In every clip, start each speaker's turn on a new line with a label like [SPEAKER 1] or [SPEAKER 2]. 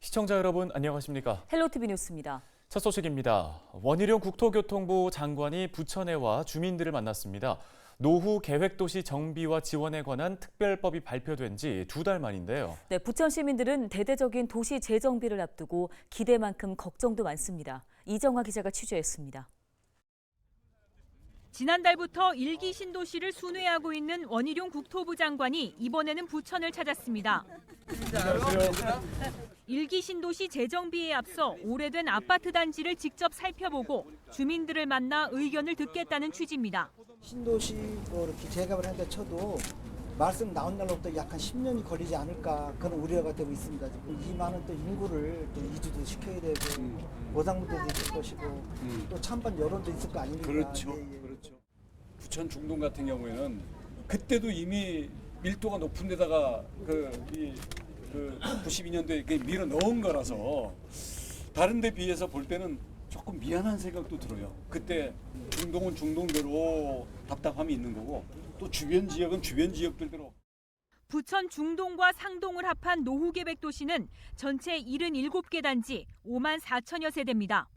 [SPEAKER 1] 시청자 여러분 안녕하십니까?
[SPEAKER 2] 헬로티비 뉴스입니다.
[SPEAKER 1] 첫 소식입니다. 원희룡 국토교통부 장관이 부천에와 주민들을 만났습니다. 노후 계획도시 정비와 지원에 관한 특별법이 발표된 지 2달 만인데요.
[SPEAKER 2] 네, 부천 시민들은 대대적인 도시 재정비를 앞두고 기대만큼 걱정도 많습니다. 이정화 기자가 취재했습니다.
[SPEAKER 3] 지난달부터 1기 신도시를 순회하고 있는 원희룡 국토부 장관이 이번에는 부천을 찾았습니다. 1기 신도시 재정비에 앞서 오래된 아파트 단지를 직접 살펴보고 주민들을 만나 의견을 듣겠다는 취지입니다.
[SPEAKER 4] 신도시로 이렇게 재개발을 한다 쳐도 말씀 나온 날로부터 약 한 10년이 걸리지 않을까 그런 우려가 되고 있습니다. 이 많은 또 인구를 또 이주도 시켜야 되고 보상문제도 있을 것이고 또 찬반 여론도 있을 거 아닙니까?
[SPEAKER 5] 그렇죠. 그렇죠. 부천 중동 같은 경우에는 그때도 이미 밀도가 높은 데다가 92년도에 밀어 넣은 거라서 다른 데 비해서 볼 때는 조금 미안한 생각도 들어요. 그때 중동은 중동대로 답답함이 있는 거고 또 주변 지역은 주변 지역들대로.
[SPEAKER 3] 부천 중동과 상동을 합한 노후계획도시는 전체 77개 단지 5만 4천여 세대입니다.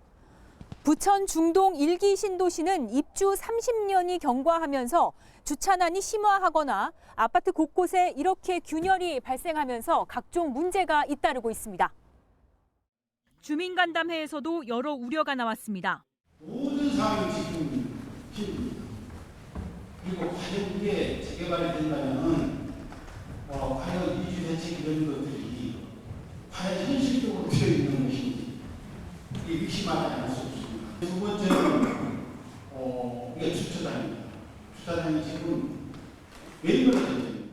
[SPEAKER 3] 부천 중동 1기 신도시는 입주 30년이 경과하면서 주차난이 심화하거나 아파트 곳곳에 이렇게 균열이 발생하면서 각종 문제가 잇따르고 있습니다. 주민간담회에서도 여러 우려가 나왔습니다.
[SPEAKER 6] 모든 사항이 지금 필요합니다. 그리고 과연 이게 재개발이 된다면 과연 이주 대책 이런 것들이 과연 현실적으로 되어 있는 것인지 의심하지 않을 수 없습니다. 두 번째는 이게 주차장입니다. 주차장이 지금 웬만한 문제입니다.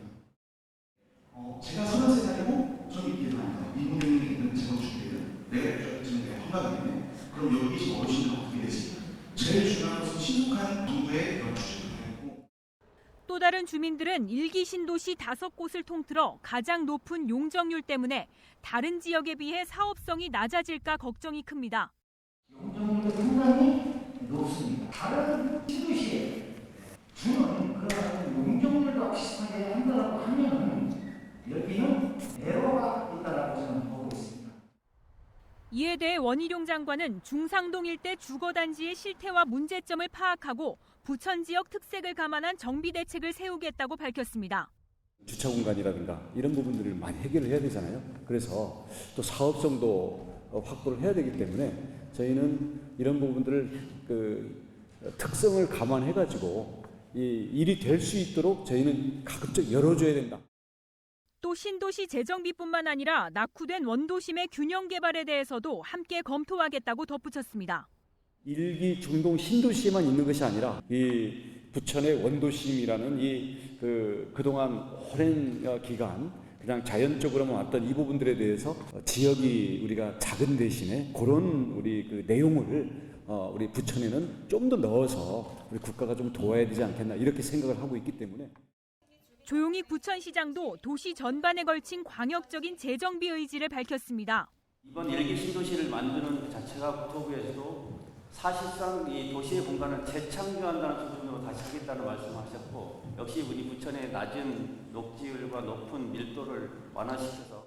[SPEAKER 6] 제가 30살이고 저기 이해는 아니다. 미국에 있는 재건 준비를 내가 지금 환갑이네. 그럼 여기 지금 어르신들 어떻게 되십니까? 제일 중요한 것은 신속한 정부의 이런 추진을 했고.
[SPEAKER 3] 또 다른 주민들은 1기 신도시 5곳을 통틀어 가장 높은 용적률 때문에 다른 지역에 비해 사업성이 낮아질까 걱정이 큽니다.
[SPEAKER 6] 용적률도 상당히 높습니다. 다른 신도시에 주는 그런 용적률과 비슷하게 한다고 하면 여기는 에러가 있다라고 저는 보고 있습니다.
[SPEAKER 3] 이에 대해 원희룡 장관은 중상동 일대 주거단지의 실태와 문제점을 파악하고 부천 지역 특색을 감안한 정비 대책을 세우겠다고 밝혔습니다.
[SPEAKER 7] 주차 공간이라든가 이런 부분들을 많이 해결을 해야 되잖아요. 그래서 또 사업성도 확보를 해야 되기 때문에 저희는 이런 부분들을 특성을 감안해가지고 이 일이 될 수 있도록 저희는 가급적 열어줘야 된다.
[SPEAKER 3] 또 신도시 재정비뿐만 아니라 낙후된 원도심의 균형 개발에 대해서도 함께 검토하겠다고 덧붙였습니다.
[SPEAKER 7] 1기 중동 신도시에만 있는 것이 아니라 이 부천의 원도심이라는 그동안 오랜 기간 그냥 자연적으로만 왔던 이 부분들에 대해서 지역이 우리가 작은 대신에 그런 우리 내용을 우리 부천에는 좀 더 넣어서 우리 국가가 좀 도와야 되지 않겠나 이렇게 생각을 하고 있기 때문에.
[SPEAKER 3] 조용익 부천시장도 도시 전반에 걸친 광역적인 재정비 의지를 밝혔습니다.
[SPEAKER 8] 이번 1기 신도시를 만드는 그 자체가 국토부에서도 사실상 이 도시의 공간을 재창조한다는 수준으로 다시 하겠다는 말씀하셨고 역시 우리 부천의 낮은 녹지율과 높은 밀도를 완화시켜서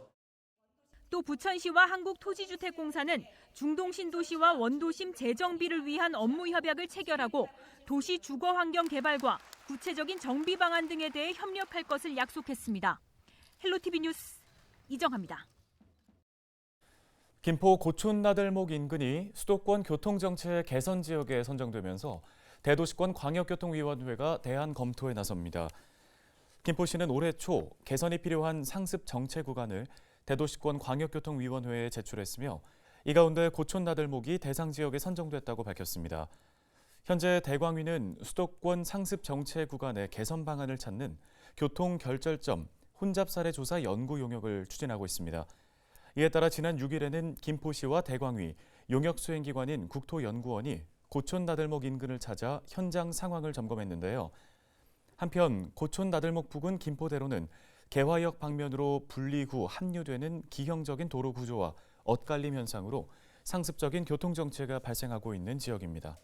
[SPEAKER 3] 또 부천시와 한국토지주택공사는 중동 신도시와 원도심 재정비를 위한 업무 협약을 체결하고 도시 주거 환경 개발과 구체적인 정비 방안 등에 대해 협력할 것을 약속했습니다. 헬로티비 뉴스 이정화입니다.
[SPEAKER 1] 김포 고촌나들목 인근이 수도권 교통정책 개선 지역에 선정되면서 대도시권 광역교통위원회가 대안 검토에 나섭니다. 김포시는 올해 초 개선이 필요한 상습 정체 구간을 대도시권 광역교통위원회에 제출했으며 이 가운데 고촌나들목이 대상 지역에 선정됐다고 밝혔습니다. 현재 대광위는 수도권 상습 정체 구간의 개선 방안을 찾는 교통결절점 혼잡사례 조사 연구 용역을 추진하고 있습니다. 이에 따라 지난 6일에는 김포시와 대광위, 용역수행기관인 국토연구원이 고촌나들목 인근을 찾아 현장 상황을 점검했는데요. 한편 고촌나들목 부근 김포대로는 개화역 방면으로 분리 후 합류되는 기형적인 도로 구조와 엇갈림 현상으로 상습적인 교통정체가 발생하고 있는 지역입니다.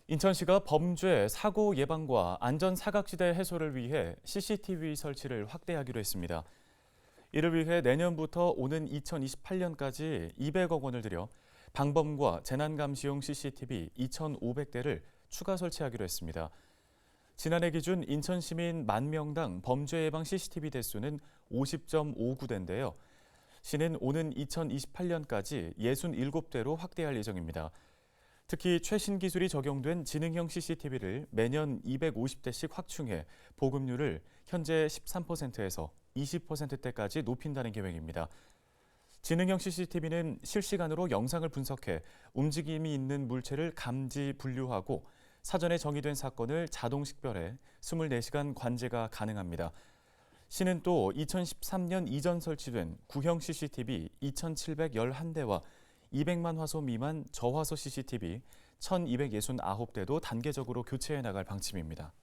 [SPEAKER 1] 인천시가 범죄, 사고 예방과 안전 사각지대 해소를 위해 CCTV 설치를 확대하기로 했습니다. 이를 위해 내년부터 오는 2028년까지 200억 원을 들여 방범과 재난감시용 CCTV 2,500대를 추가 설치하기로 했습니다. 지난해 기준 인천 시민 10,000명당 범죄 예방 CCTV 대수는 50.59대인데요. 시는 오는 2028년까지 67대로 확대할 예정입니다. 특히 최신 기술이 적용된 지능형 CCTV를 매년 250대씩 확충해 보급률을 현재 13%에서 20%대까지 높인다는 계획입니다. 지능형 CCTV는 실시간으로 영상을 분석해 움직임이 있는 물체를 감지, 분류하고 사전에 정의된 사건을 자동 식별해 24시간 관제가 가능합니다. 시는 또 2013년 이전 설치된 구형 CCTV 2,711대와 200만 화소 미만 저화소 CCTV 1,269대도 단계적으로 교체해 나갈 방침입니다.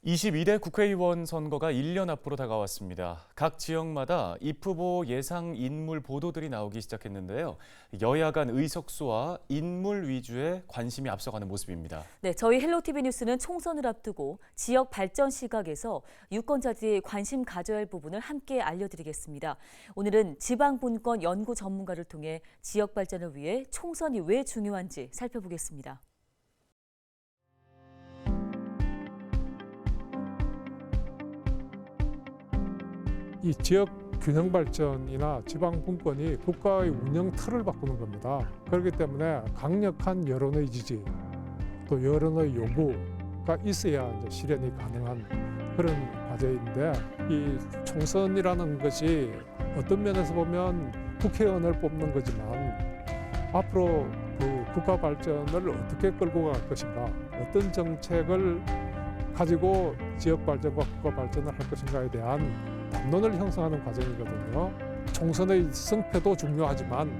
[SPEAKER 1] 22대 국회의원 선거가 1년 앞으로 다가왔습니다. 각 지역마다 입후보 예상 인물 보도들이 나오기 시작했는데요. 여야 간 의석수와 인물 위주의 관심이 앞서가는 모습입니다.
[SPEAKER 2] 네, 저희 헬로티비 뉴스는 총선을 앞두고 지역 발전 시각에서 유권자들이 관심 가져야 할 부분을 함께 알려드리겠습니다. 오늘은 지방분권 연구 전문가를 통해 지역 발전을 위해 총선이 왜 중요한지 살펴보겠습니다.
[SPEAKER 9] 이 지역 균형 발전이나 지방 분권이 국가의 운영 틀을 바꾸는 겁니다. 그렇기 때문에 강력한 여론의 지지, 또 여론의 요구가 있어야 이제 실현이 가능한 그런 과제인데, 이 총선이라는 것이 어떤 면에서 보면 국회의원을 뽑는 거지만 앞으로 그 국가 발전을 어떻게 끌고 갈 것인가, 어떤 정책을 가지고 지역 발전과 국가 발전을 할 것인가에 대한 담론을 형성하는 과정이거든요. 총선의 승패도 중요하지만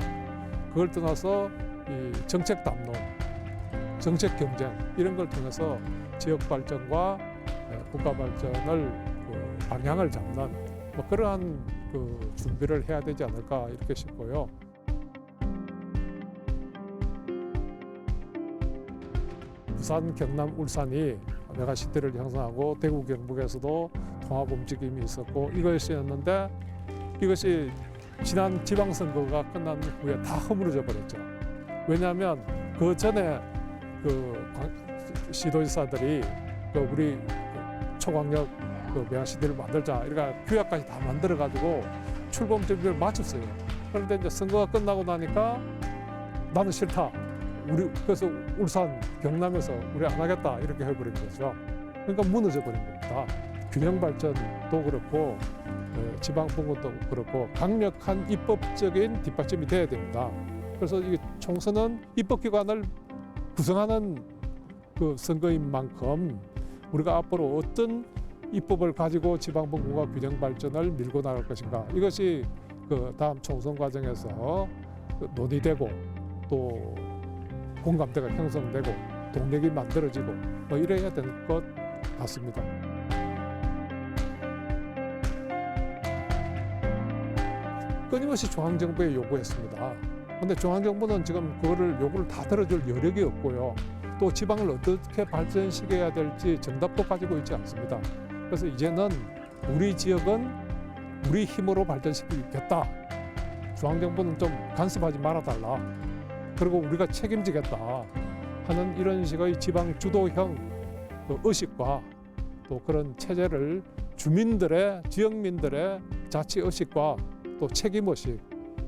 [SPEAKER 9] 그걸 떠나서 이 정책 담론, 정책 경쟁 이런 걸 통해서 지역 발전과 국가 발전을 그 방향을 잡는 뭐 그러한 그 준비를 해야 되지 않을까 이렇게 싶고요. 부산, 경남, 울산이 메가시티를 형성하고 대구, 경북에서도 통합 움직임이 있었고 이것이었는데, 이것이 지난 지방선거가 끝난 후에 다 허물어져 버렸죠. 왜냐하면 그 전에 그 시도지사들이 그 우리 초광역 그 메가시티를 만들자 이렇게 규약까지 다 만들어 가지고 출범 준비를 마쳤어요. 그런데 이제 선거가 끝나고 나니까 나는 싫다. 그래서 울산, 경남에서 우리 안 하겠다 이렇게 해버린 거죠. 그러니까 무너져 버린 겁니다. 균형 발전도 그렇고 지방 분권도 그렇고 강력한 입법적인 뒷받침이 돼야 됩니다. 그래서 이 총선은 입법기관을 구성하는 그 선거인 만큼 우리가 앞으로 어떤 입법을 가지고 지방 분권과 균형 발전을 밀고 나갈 것인가, 이것이 그 다음 총선 과정에서 논의되고 또 공감대가 형성되고 동력이 만들어지고 뭐 이래야 될 것 같습니다. 끊임없이 중앙정부에 요구했습니다. 그런데 중앙정부는 지금 그거를 요구를 다 들어줄 여력이 없고요. 또 지방을 어떻게 발전시켜야 될지 정답도 가지고 있지 않습니다. 그래서 이제는 우리 지역은 우리 힘으로 발전시키겠다. 중앙정부는 좀 간섭하지 말아달라. 그리고 우리가 책임지겠다 하는 이런 식의 지방 주도형 의식과 또 그런 체제를 주민들의, 지역민들의 자치 의식과 또 책임 의식,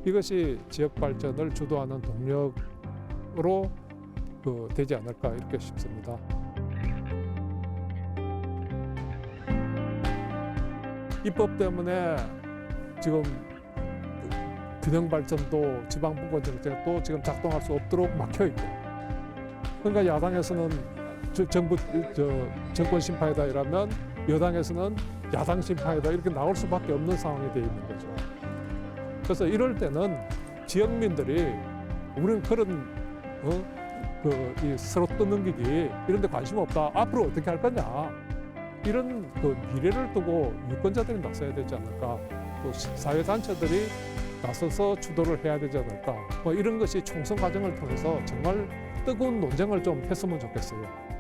[SPEAKER 9] 이것이 지역 발전을 주도하는 동력으로 되지 않을까 이렇게 싶습니다. 입법 때문에 지금 균형 발전도 지방 분권 정책도 지금 작동할 수 없도록 막혀 있고, 그러니까 야당에서는 정권 심판이다 이러면 여당에서는 야당 심판이다 이렇게 나올 수밖에 없는 상황이 되어 있는 거죠. 그래서 이럴 때는 지역민들이 우리는 그런 이 서로 떠넘기기 이런 데 관심 없다. 앞으로 어떻게 할 거냐. 이런 그 미래를 두고 유권자들이 나서야 되지 않을까. 또 사회단체들이 나서서 주도를 해야 되지 않을까. 뭐 이런 것이 총선 과정을 통해서 정말 뜨거운 논쟁을 좀 했으면 좋겠어요.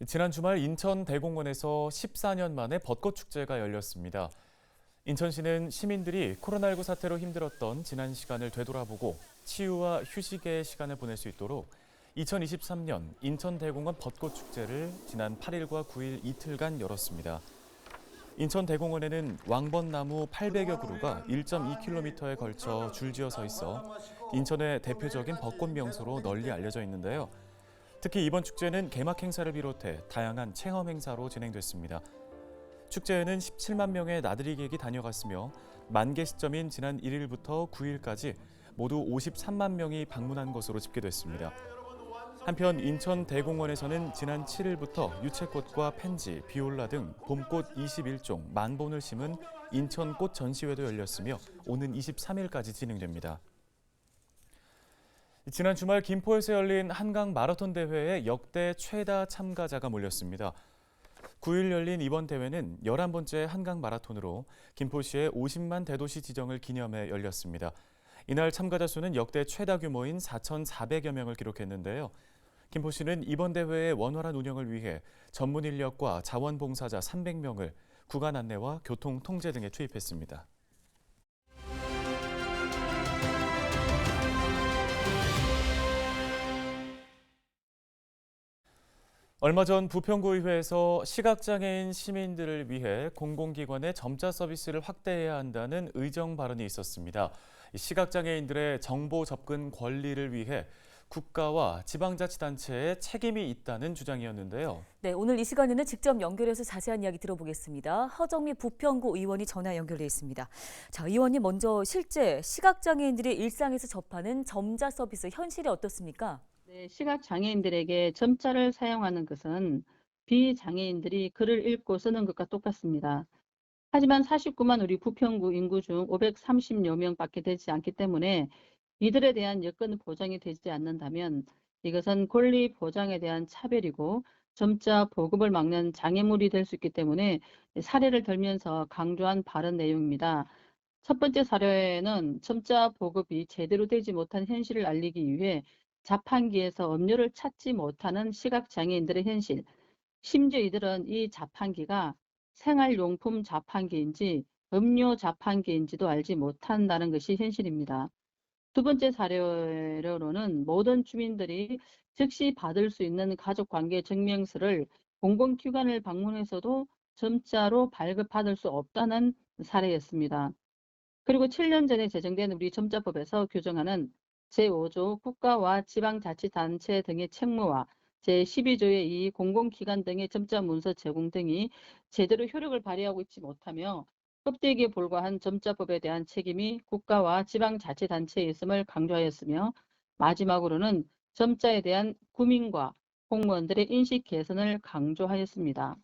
[SPEAKER 1] 지난 주말 인천 대공원에서 14년 만에 벚꽃 축제가 열렸습니다. 인천시는 시민들이 코로나19 사태로 힘들었던 지난 시간을 되돌아보고 치유와 휴식의 시간을 보낼 수 있도록 2023년 인천 대공원 벚꽃 축제를 지난 8일과 9일 이틀간 열었습니다. 인천 대공원에는 왕벚나무 800여 그루가 1.2km에 걸쳐 줄지어 서 있어 인천의 대표적인 벚꽃 명소로 널리 알려져 있는데요. 특히 이번 축제는 개막 행사를 비롯해 다양한 체험 행사로 진행됐습니다. 축제에는 17만 명의 나들이객이 다녀갔으며 만개 시점인 지난 1일부터 9일까지 모두 53만 명이 방문한 것으로 집계됐습니다. 한편 인천 대공원에서는 지난 7일부터 유채꽃과 펜지, 비올라 등 봄꽃 21종 만본을 심은 인천꽃 전시회도 열렸으며 오는 23일까지 진행됩니다. 지난 주말 김포에서 열린 한강 마라톤 대회에 역대 최다 참가자가 몰렸습니다. 9일 열린 이번 대회는 11번째 한강 마라톤으로 김포시의 50만 대도시 지정을 기념해 열렸습니다. 이날 참가자 수는 역대 최다 규모인 4,400여 명을 기록했는데요. 김포시는 이번 대회의 원활한 운영을 위해 전문 인력과 자원봉사자 300명을 구간 안내와 교통 통제 등에 투입했습니다. 얼마 전 부평구의회에서 시각장애인 시민들을 위해 공공기관의 점자 서비스를 확대해야 한다는 의정 발언이 있었습니다. 시각장애인들의 정보 접근 권리를 위해 국가와 지방자치단체에 책임이 있다는 주장이었는데요.
[SPEAKER 2] 네, 오늘 이 시간에는 직접 연결해서 자세한 이야기 들어보겠습니다. 허정미 부평구 의원이 전화 연결돼 있습니다. 자, 의원님 먼저 실제 시각장애인들이 일상에서 접하는 점자 서비스 현실이 어떻습니까?
[SPEAKER 10] 네, 시각장애인들에게 점자를 사용하는 것은 비장애인들이 글을 읽고 쓰는 것과 똑같습니다. 하지만 49만 우리 부평구 인구 중 530여 명밖에 되지 않기 때문에 이들에 대한 여건 보장이 되지 않는다면 이것은 권리 보장에 대한 차별이고 점자 보급을 막는 장애물이 될 수 있기 때문에 사례를 들면서 강조한 발언 내용입니다. 첫 번째 사례는 점자 보급이 제대로 되지 못한 현실을 알리기 위해 자판기에서 음료를 찾지 못하는 시각장애인들의 현실. 심지어 이들은 이 자판기가 생활용품 자판기인지 음료 자판기인지도 알지 못한다는 것이 현실입니다. 두 번째 사례로는 모든 주민들이 즉시 받을 수 있는 가족관계 증명서를 공공기관을 방문해서도 점자로 발급받을 수 없다는 사례였습니다. 그리고 7년 전에 제정된 우리 점자법에서 규정하는 제5조 국가와 지방자치단체 등의 책무와 제12조의 이 공공기관 등의 점자 문서 제공 등이 제대로 효력을 발휘하고 있지 못하며 껍데기에 불과한 점자법에 대한 책임이 국가와 지방자치단체에 있음을 강조하였으며 마지막으로는 점자에 대한 구민과 공무원들의 인식 개선을 강조하였습니다.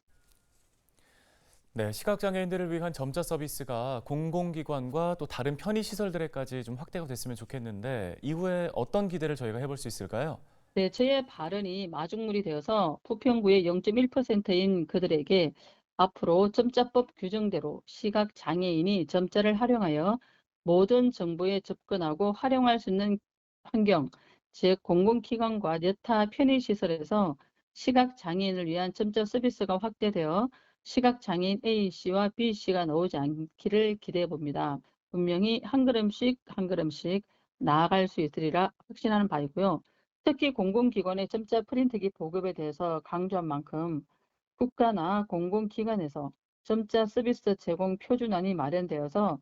[SPEAKER 1] 네, 시각장애인들을 위한 점자 서비스가 공공기관과 또 다른 편의시설들에까지 좀 확대가 됐으면 좋겠는데 이후에 어떤 기대를 저희가 해볼 수 있을까요?
[SPEAKER 10] 네, 저의 발언이 마중물이 되어서 부평구의 0.1%인 그들에게 앞으로 점자법 규정대로 시각장애인이 점자를 활용하여 모든 정보에 접근하고 활용할 수 있는 환경, 즉 공공기관과 여타 편의시설에서 시각장애인을 위한 점자 서비스가 확대되어 시각장애인 A씨와 B씨가 나오지 않기를 기대해 봅니다. 분명히 한 걸음씩 한 걸음씩 나아갈 수 있으리라 확신하는 바이고요. 특히 공공기관의 점자 프린트기 보급에 대해서 강조한 만큼 국가나 공공기관에서 점자 서비스 제공 표준안이 마련되어서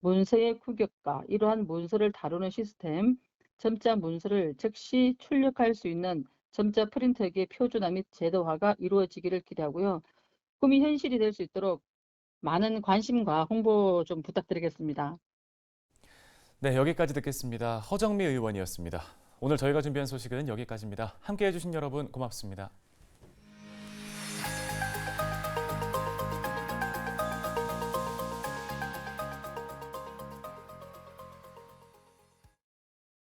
[SPEAKER 10] 문서의 규격과 이러한 문서를 다루는 시스템, 점자 문서를 즉시 출력할 수 있는 점자 프린터기의 표준화 및 제도화가 이루어지기를 기대하고요. 꿈이 현실이 될 수 있도록 많은 관심과 홍보 좀 부탁드리겠습니다.
[SPEAKER 1] 네, 여기까지 듣겠습니다. 허정미 의원이었습니다. 오늘 저희가 준비한 소식은 여기까지입니다. 함께해 주신 여러분 고맙습니다.